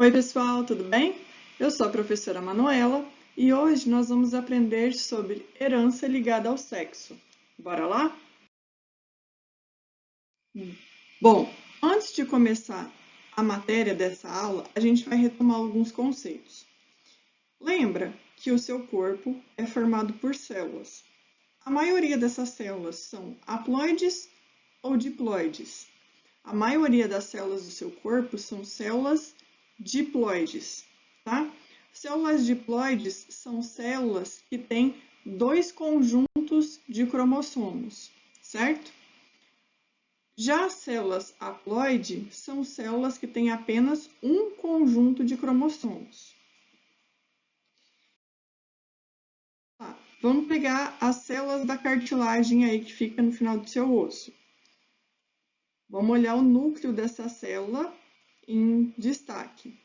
Oi, pessoal, tudo bem? Eu sou a professora Manuela e hoje nós vamos aprender sobre herança ligada ao sexo. Bora lá? Bom, antes de começar a matéria dessa aula, a gente vai retomar alguns conceitos. Lembra que o seu corpo é formado por células. A maioria dessas células são haploides ou diploides. A maioria das células do seu corpo são células diploides, tá? Células diploides são células que têm dois conjuntos de cromossomos, certo? Já as células haploide são células que têm apenas um conjunto de cromossomos. Tá, vamos pegar as células da cartilagem aí que fica no final do seu osso. Vamos olhar o núcleo dessa célula em destaque.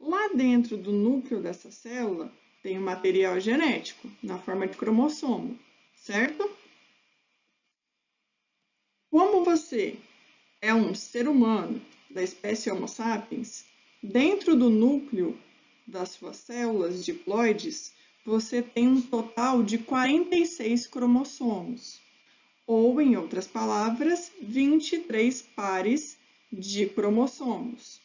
Lá dentro do núcleo dessa célula tem o material genético, na forma de cromossomo, certo? Como você é um ser humano da espécie Homo sapiens, dentro do núcleo das suas células diploides, você tem um total de 46 cromossomos, ou, em outras palavras, 23 pares de cromossomos.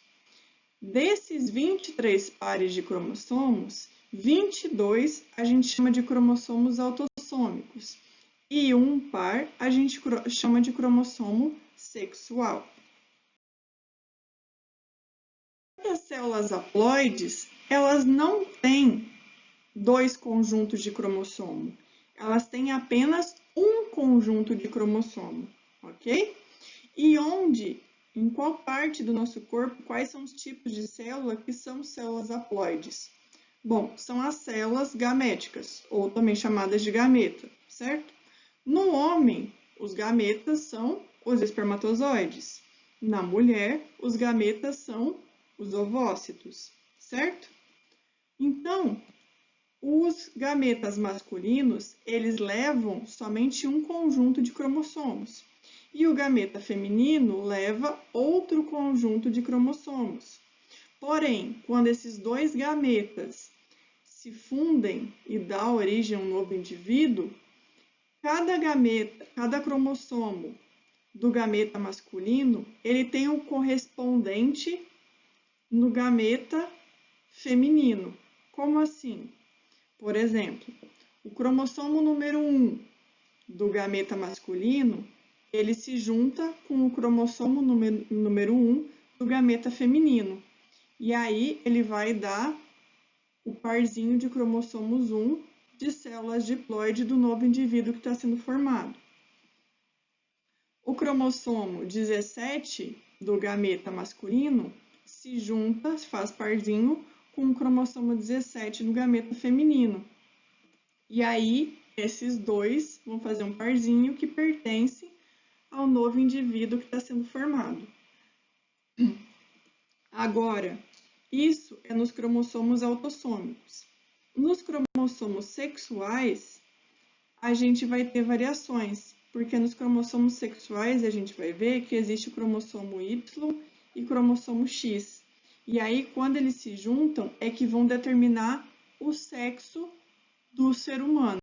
Desses 23 pares de cromossomos, 22 a gente chama de cromossomos autossômicos e um par a gente chama de cromossomo sexual. As células haploides, elas não têm dois conjuntos de cromossomo, elas têm apenas um conjunto de cromossomo, ok? E em qual parte do nosso corpo, quais são os tipos de célula que são células haploides? Bom, são as células gaméticas, ou também chamadas de gameta, certo? No homem, os gametas são os espermatozoides. Na mulher, os gametas são os ovócitos, certo? Então, os gametas masculinos, eles levam somente um conjunto de cromossomos. E o gameta feminino leva outro conjunto de cromossomos. Porém, quando esses dois gametas se fundem e dá origem a um novo indivíduo, cada cromossomo do gameta masculino, ele tem um correspondente no gameta feminino. Como assim? Por exemplo, o cromossomo número 1 do gameta masculino, ele se junta com o cromossomo número 1 do gameta feminino. E aí ele vai dar o parzinho de cromossomos 1 de células diploide do novo indivíduo que está sendo formado. O cromossomo 17 do gameta masculino se junta, faz parzinho com o cromossomo 17 do gameta feminino. E aí, esses dois vão fazer um parzinho que pertence ao novo indivíduo que está sendo formado. Agora, isso é nos cromossomos autossômicos. Nos cromossomos sexuais, a gente vai ter variações, porque nos cromossomos sexuais a gente vai ver que existe o cromossomo Y e cromossomo X. E aí, quando eles se juntam, é que vão determinar o sexo do ser humano.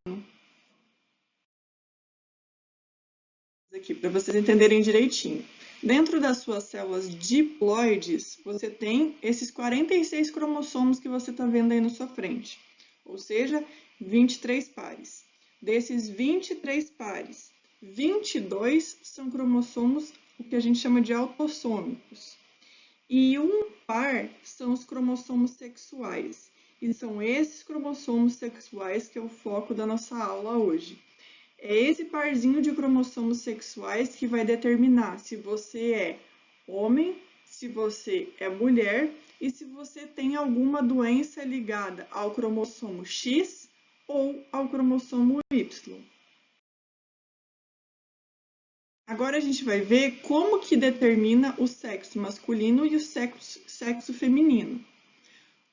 Aqui, para vocês entenderem direitinho. Dentro das suas células diploides, você tem esses 46 cromossomos que você está vendo aí na sua frente, ou seja, 23 pares. Desses 23 pares, 22 são cromossomos, o que a gente chama de autossômicos. E um par são os cromossomos sexuais. E são esses cromossomos sexuais que é o foco da nossa aula hoje. É esse parzinho de cromossomos sexuais que vai determinar se você é homem, se você é mulher e se você tem alguma doença ligada ao cromossomo X ou ao cromossomo Y. Agora a gente vai ver como que determina o sexo masculino e o sexo feminino.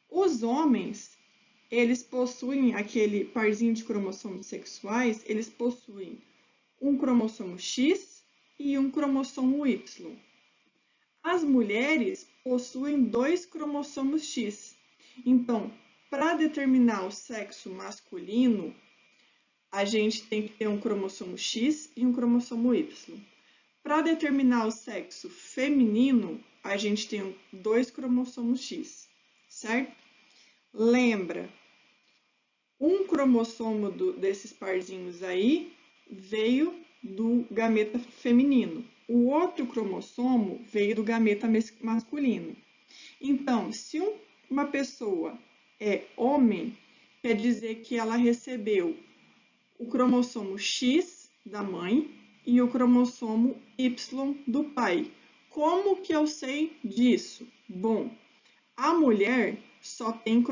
Os homens, eles possuem aquele parzinho de cromossomos sexuais, eles possuem um cromossomo X e um cromossomo Y. As as mulheres possuem 2 cromossomos X. Então, para determinar o sexo masculino, a gente tem que ter um cromossomo X e um cromossomo Y. Para determinar o sexo feminino, a gente tem 2 cromossomos X, certo? Lembra, um cromossomo desses parzinhos aí veio do gameta feminino. O outro cromossomo veio do gameta masculino. Então, se uma pessoa é homem, quer dizer que ela recebeu o cromossomo X da mãe e o cromossomo Y do pai. Como que eu sei disso? Bom, a mulher só tem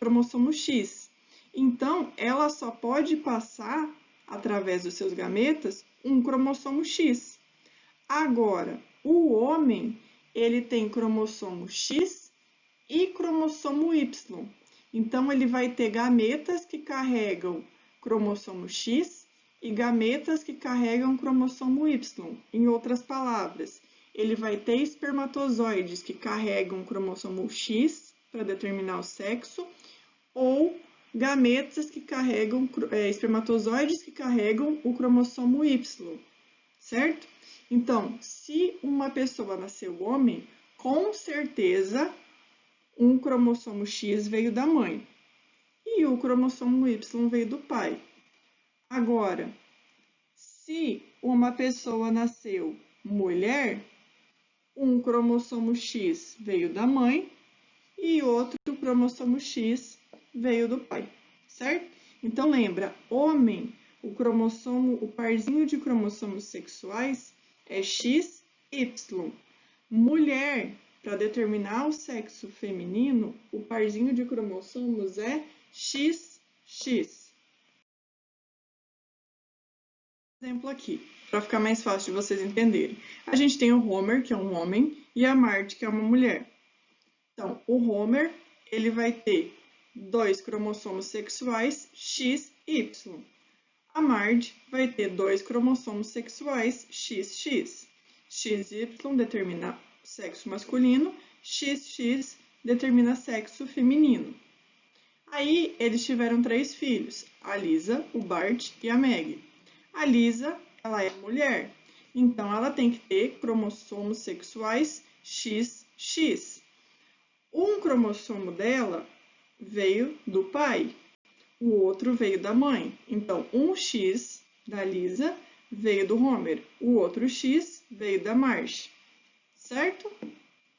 cromossomo X. Então, ela só pode passar, através dos seus gametas, um cromossomo X. Agora, o homem, ele tem cromossomo X e cromossomo Y. Então, ele vai ter gametas que carregam cromossomo X e gametas que carregam cromossomo Y. Em outras palavras, ele vai ter espermatozoides que carregam cromossomo X para determinar o sexo, ou gametas que carregam, espermatozoides que carregam o cromossomo Y, certo? Então, se uma pessoa nasceu homem, com certeza um cromossomo X veio da mãe e o cromossomo Y veio do pai. Agora, se uma pessoa nasceu mulher, um cromossomo X veio da mãe e outro cromossomo X veio do pai, certo? Então lembra, homem, o parzinho de cromossomos sexuais é XY. Mulher, para determinar o sexo feminino, o parzinho de cromossomos é XX. Exemplo aqui, para ficar mais fácil de vocês entenderem. A gente tem o Homer, que é um homem, e a Marge, que é uma mulher. Então, o Homer, ele vai ter 2 cromossomos sexuais XY. A Marge vai ter 2 cromossomos sexuais XX. XY determina sexo masculino, XX determina sexo feminino. Aí, eles tiveram 3 filhos, a Lisa, o Bart e a Maggie. A Lisa, ela é mulher, então ela tem que ter cromossomos sexuais XX. Um cromossomo dela veio do pai, o outro veio da mãe. Então, um X da Lisa veio do Homer, o outro X veio da Marge, certo?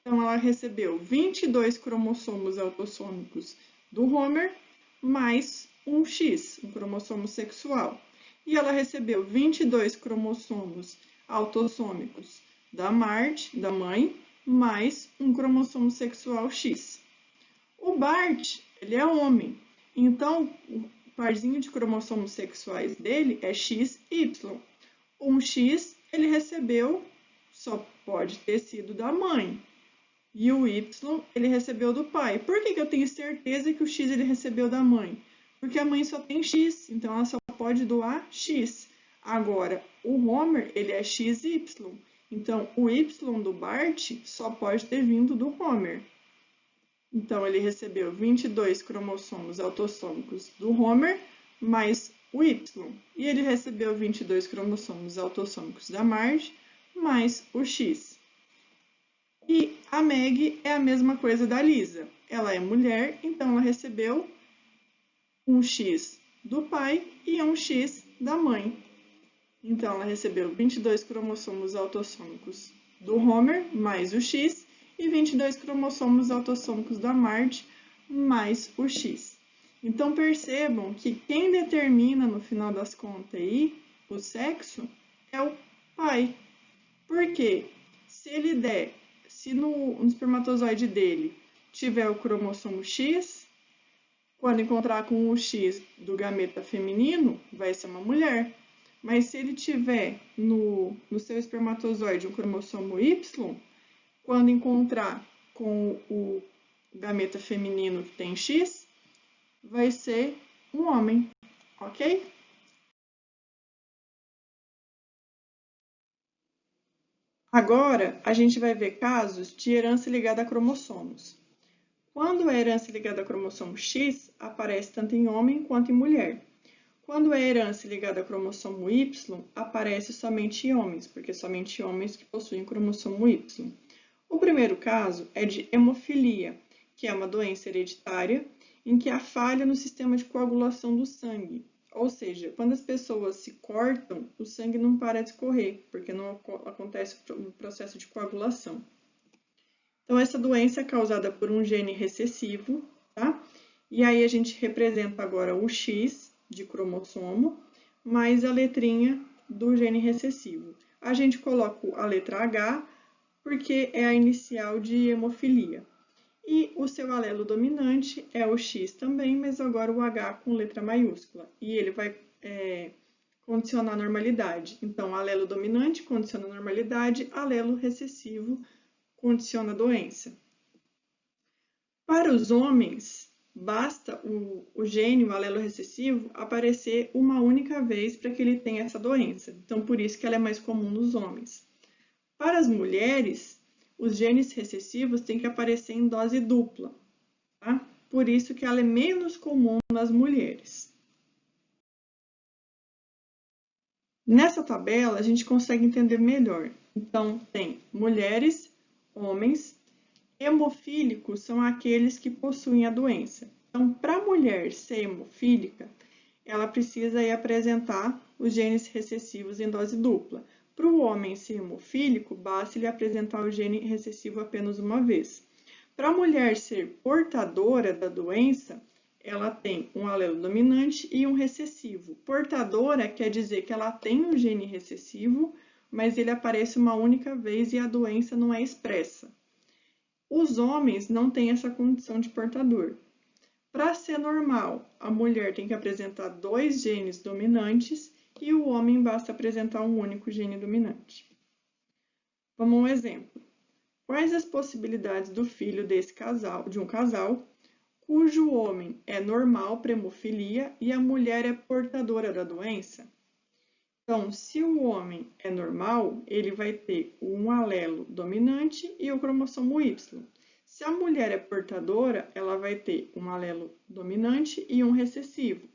Então, ela recebeu 22 cromossomos autossômicos do Homer, mais um X, um cromossomo sexual. E ela recebeu 22 cromossomos autossômicos da Marge, da mãe, mais um cromossomo sexual X. O Bart, ele é homem, então o parzinho de cromossomos sexuais dele é XY. Um X ele recebeu, só pode ter sido da mãe. E o Y ele recebeu do pai. Por que eu tenho certeza que o X ele recebeu da mãe? Porque a mãe só tem X, então ela só pode doar X. Agora, o Homer ele é XY, então o Y do Bart só pode ter vindo do Homer. Então, ele recebeu 22 cromossomos autossômicos do Homer, mais o Y. E ele recebeu 22 cromossomos autossômicos da Marge, mais o X. E a Maggie é a mesma coisa da Lisa. Ela é mulher, então ela recebeu um X do pai e um X da mãe. Então, ela recebeu 22 cromossomos autossômicos do Homer, mais o X, e 22 cromossomos autossômicos da Marge, mais o X. Então, percebam que quem determina, no final das contas, aí, o sexo é o pai. Por quê? Se no espermatozoide dele tiver o cromossomo X, quando encontrar com o X do gameta feminino, vai ser uma mulher. Mas se ele tiver no seu espermatozoide um cromossomo Y, quando encontrar com o gameta feminino que tem X, vai ser um homem, ok? Agora, a gente vai ver casos de herança ligada a cromossomos. Quando é herança ligada a cromossomo X, aparece tanto em homem quanto em mulher. Quando é herança ligada a cromossomo Y, aparece somente em homens, porque somente homens que possuem cromossomo Y. O primeiro caso é de hemofilia, que é uma doença hereditária em que há falha no sistema de coagulação do sangue. Ou seja, quando as pessoas se cortam, o sangue não para de escorrer, porque não acontece o processo de coagulação. Então, essa doença é causada por um gene recessivo, tá? E aí a gente representa agora o X de cromossomo, mais a letrinha do gene recessivo. A gente coloca a letra H, porque é a inicial de hemofilia. E o seu alelo dominante é o X também, mas agora o H com letra maiúscula. E ele vai condicionar a normalidade. Então, alelo dominante condiciona a normalidade, alelo recessivo condiciona a doença. Para os homens, basta o gene, o alelo recessivo, aparecer uma única vez para que ele tenha essa doença. Então, por isso que ela é mais comum nos homens. Para as mulheres, os genes recessivos têm que aparecer em dose dupla, tá? Por isso que ela é menos comum nas mulheres. Nessa tabela, a gente consegue entender melhor. Então, tem mulheres, homens. Hemofílicos são aqueles que possuem a doença. Então, para a mulher ser hemofílica, ela precisa aí apresentar os genes recessivos em dose dupla. Para o homem ser hemofílico, basta ele apresentar o gene recessivo apenas uma vez. Para a mulher ser portadora da doença, ela tem um alelo dominante e um recessivo. Portadora quer dizer que ela tem um gene recessivo, mas ele aparece uma única vez e a doença não é expressa. Os homens não têm essa condição de portador. Para ser normal, a mulher tem que apresentar 2 genes dominantes e o homem basta apresentar um único gene dominante. Vamos a um exemplo. Quais as possibilidades do filho de um casal, cujo homem é normal para hemofilia e a mulher é portadora da doença? Então, se o homem é normal, ele vai ter um alelo dominante e o cromossomo Y. Se a mulher é portadora, ela vai ter um alelo dominante e um recessivo.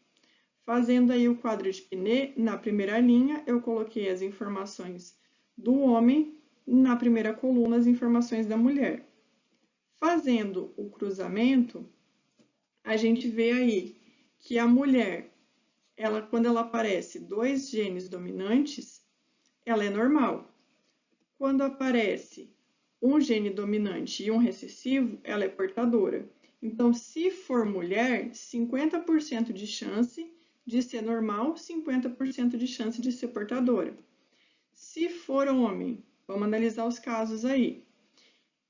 Fazendo aí o quadro de Pinet, na primeira linha, eu coloquei as informações do homem, na primeira coluna, as informações da mulher. Fazendo o cruzamento, a gente vê aí que a mulher, quando ela aparece 2 genes dominantes, ela é normal. Quando aparece um gene dominante e um recessivo, ela é portadora. Então, se for mulher, 50% de chance de ser normal, 50% de chance de ser portadora. Se for homem, vamos analisar os casos aí.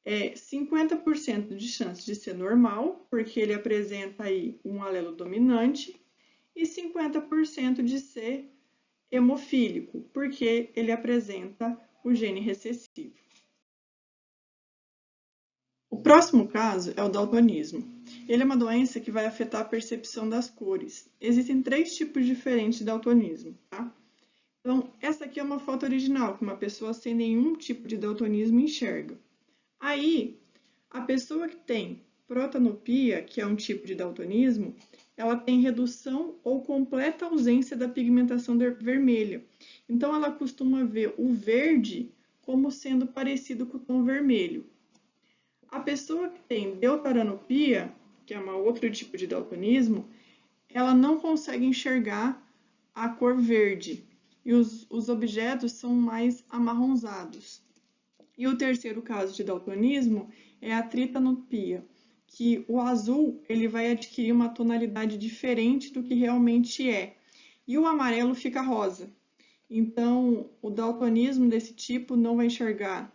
50% de chance de ser normal, porque ele apresenta aí um alelo dominante, e 50% de ser hemofílico, porque ele apresenta o gene recessivo. O próximo caso é o daltonismo. Ele é uma doença que vai afetar a percepção das cores. Existem 3 tipos diferentes de daltonismo, tá? Então, essa aqui é uma foto original, que uma pessoa sem nenhum tipo de daltonismo enxerga. Aí, a pessoa que tem protanopia, que é um tipo de daltonismo, ela tem redução ou completa ausência da pigmentação vermelha. Então, ela costuma ver o verde como sendo parecido com o tom vermelho. A pessoa que tem deuteranopia, que é um outro tipo de daltonismo, ela não consegue enxergar a cor verde e os objetos são mais amarronzados. E o terceiro caso de daltonismo é a tritanopia, que o azul ele vai adquirir uma tonalidade diferente do que realmente é, e o amarelo fica rosa. Então, o daltonismo desse tipo não vai enxergar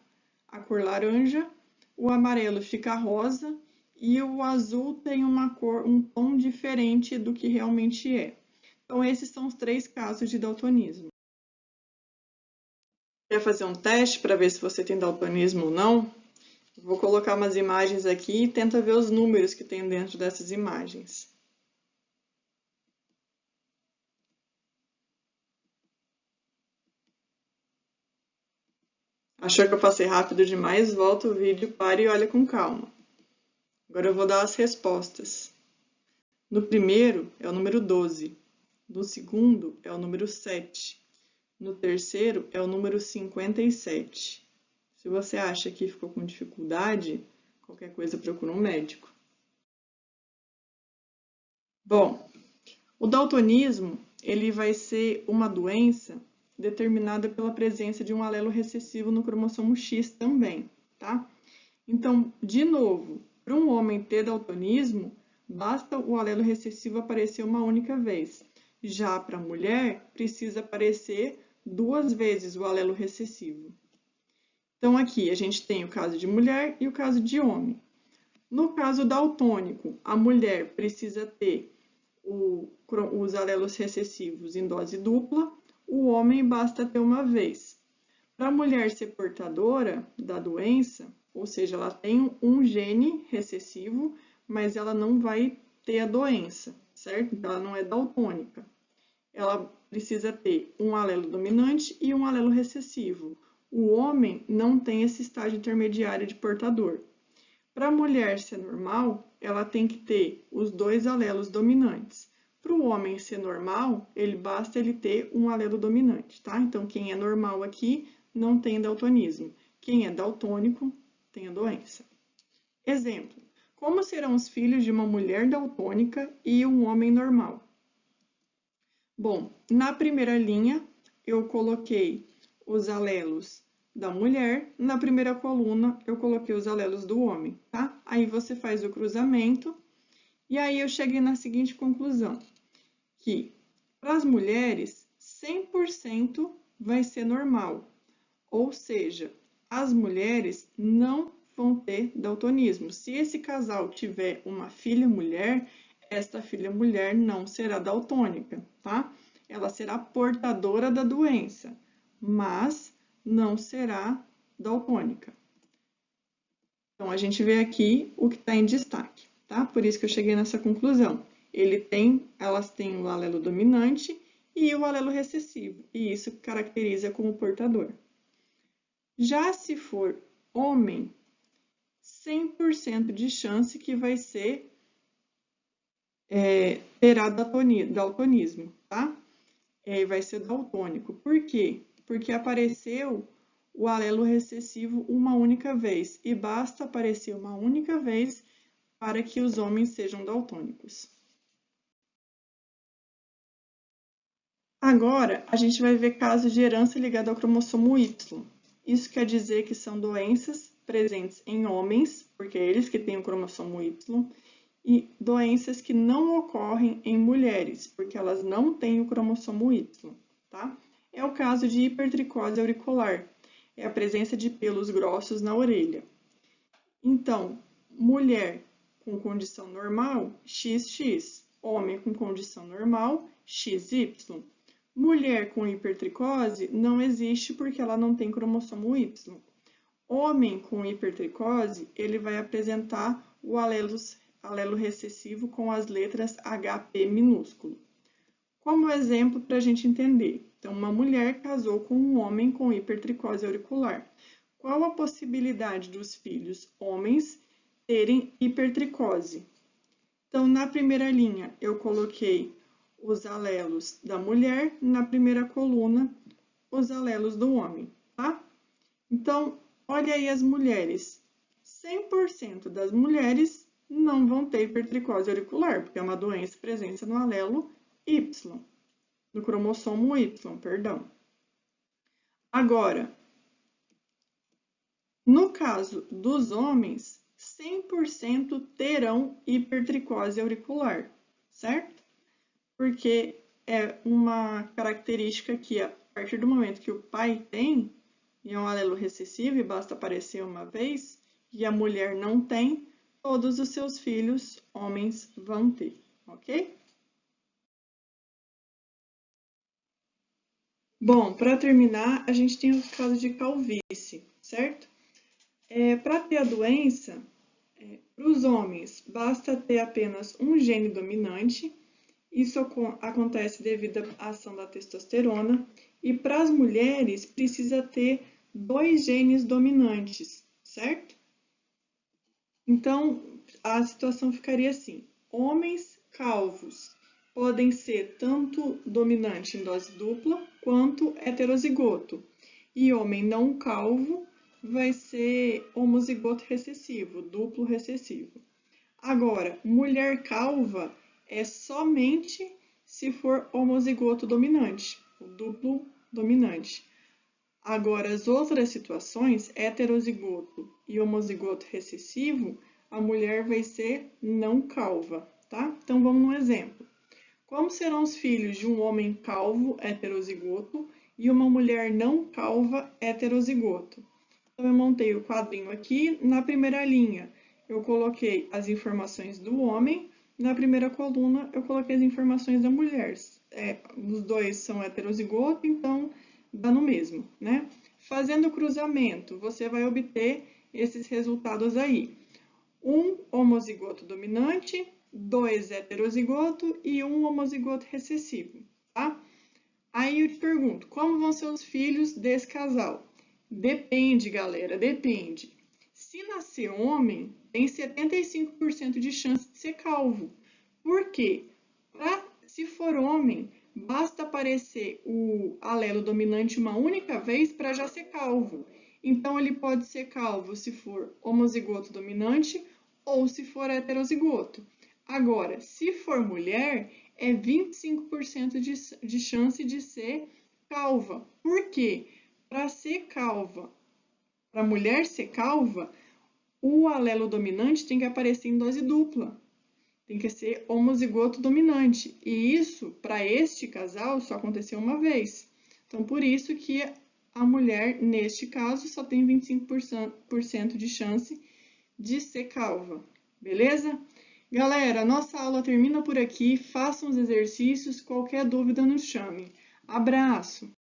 a cor laranja, o amarelo fica rosa e o azul tem uma cor, um tom diferente do que realmente é. Então, esses são os 3 casos de daltonismo. Quer fazer um teste para ver se você tem daltonismo ou não? Vou colocar umas imagens aqui e tenta ver os números que tem dentro dessas imagens. Achou que eu passei rápido demais? Volta o vídeo, para e olha com calma. Agora eu vou dar as respostas. No primeiro é o número 12. No segundo é o número 7. No terceiro é o número 57. Se você acha que ficou com dificuldade, qualquer coisa procura um médico. Bom, o daltonismo, ele vai ser uma doença determinada pela presença de um alelo recessivo no cromossomo X também, tá? Então, de novo, para um homem ter daltonismo, basta o alelo recessivo aparecer uma única vez. Já para a mulher, precisa aparecer 2 vezes o alelo recessivo. Então, aqui a gente tem o caso de mulher e o caso de homem. No caso daltônico, a mulher precisa ter os alelos recessivos em dose dupla, o homem basta ter uma vez. Para a mulher ser portadora da doença, ou seja, ela tem um gene recessivo, mas ela não vai ter a doença, certo? Então, ela não é daltônica. Ela precisa ter um alelo dominante e um alelo recessivo. O homem não tem esse estágio intermediário de portador. Para a mulher ser normal, ela tem que ter os 2 alelos dominantes. Para o homem ser normal, basta ele ter um alelo dominante, tá? Então, quem é normal aqui não tem daltonismo. Quem é daltônico tem a doença. Exemplo: como serão os filhos de uma mulher daltônica e um homem normal? Bom, na primeira linha, eu coloquei os alelos da mulher, na primeira coluna eu coloquei os alelos do homem, tá? Aí você faz o cruzamento e aí eu cheguei na seguinte conclusão, que para as mulheres 100% vai ser normal, ou seja, as mulheres não vão ter daltonismo. Se esse casal tiver uma filha mulher, esta filha mulher não será daltônica, tá? Ela será portadora da doença, mas não será daltônica. Então, a gente vê aqui o que está em destaque, tá? Por isso que eu cheguei nessa conclusão. Elas têm o alelo dominante e o alelo recessivo, e isso caracteriza como portador. Já se for homem, 100% de chance que vai ser terá daltonismo, tá? Vai ser daltônico. Por quê? Porque apareceu o alelo recessivo uma única vez, e basta aparecer uma única vez para que os homens sejam daltônicos. Agora, a gente vai ver casos de herança ligada ao cromossomo Y. Isso quer dizer que são doenças presentes em homens, porque é eles que têm o cromossomo Y, e doenças que não ocorrem em mulheres, porque elas não têm o cromossomo Y, tá? É o caso de hipertricose auricular, é a presença de pelos grossos na orelha. Então, mulher com condição normal, XX, homem com condição normal, XY. Mulher com hipertricose não existe porque ela não tem cromossomo Y. Homem com hipertricose, ele vai apresentar o alelo recessivo com as letras HP minúsculo. Como exemplo para a gente entender, então uma mulher casou com um homem com hipertricose auricular. Qual a possibilidade dos filhos homens terem hipertricose? Então, na primeira linha, eu coloquei os alelos da mulher, na primeira coluna, os alelos do homem, tá? Então, olha aí as mulheres. 100% das mulheres não vão ter hipertricose auricular, porque é uma doença presente no alelo Y, no cromossomo Y, perdão. Agora, no caso dos homens, 100% terão hipertricose auricular, certo? Porque é uma característica que, a partir do momento que o pai tem, e é um alelo recessivo e basta aparecer uma vez, e a mulher não tem, todos os seus filhos homens vão ter, ok? Bom, para terminar, a gente tem o caso de calvície, certo? Para ter a doença, para os homens, basta ter apenas um gene dominante. Isso acontece devido à ação da testosterona. E para as mulheres, precisa ter dois genes dominantes, certo? Então, a situação ficaria assim: homens calvos podem ser tanto dominante em dose dupla quanto heterozigoto, e homem não calvo vai ser homozigoto recessivo, duplo recessivo. Agora, mulher calva é somente se for homozigoto dominante, o duplo dominante. Agora, as outras situações, heterozigoto e homozigoto recessivo, a mulher vai ser não calva, tá? Então, vamos num exemplo. Como serão os filhos de um homem calvo heterozigoto e uma mulher não calva heterozigoto? Então, eu montei o quadrinho aqui. Na primeira linha, eu coloquei as informações do homem. Na primeira coluna, eu coloquei as informações da mulher. Os dois são heterozigoto, então dá no mesmo, né? Fazendo o cruzamento, você vai obter esses resultados aí. Um homozigoto dominante, dois heterozigoto e um homozigoto recessivo, tá? Aí eu te pergunto, como vão ser os filhos desse casal? Depende, galera, depende. Se nascer homem, tem 75% de chance de ser calvo. Por quê? Se for homem, basta aparecer o alelo dominante uma única vez para já ser calvo. Então, ele pode ser calvo se for homozigoto dominante ou se for heterozigoto. Agora, se for mulher, é 25% de chance de ser calva. Por quê? Para ser calva, para a mulher ser calva, o alelo dominante tem que aparecer em dose dupla. Tem que ser homozigoto dominante. E isso, para este casal, só aconteceu uma vez. Então, por isso que a mulher, neste caso, só tem 25% de chance de ser calva. Beleza? Galera, nossa aula termina por aqui. Façam os exercícios. Qualquer dúvida, nos chame. Abraço!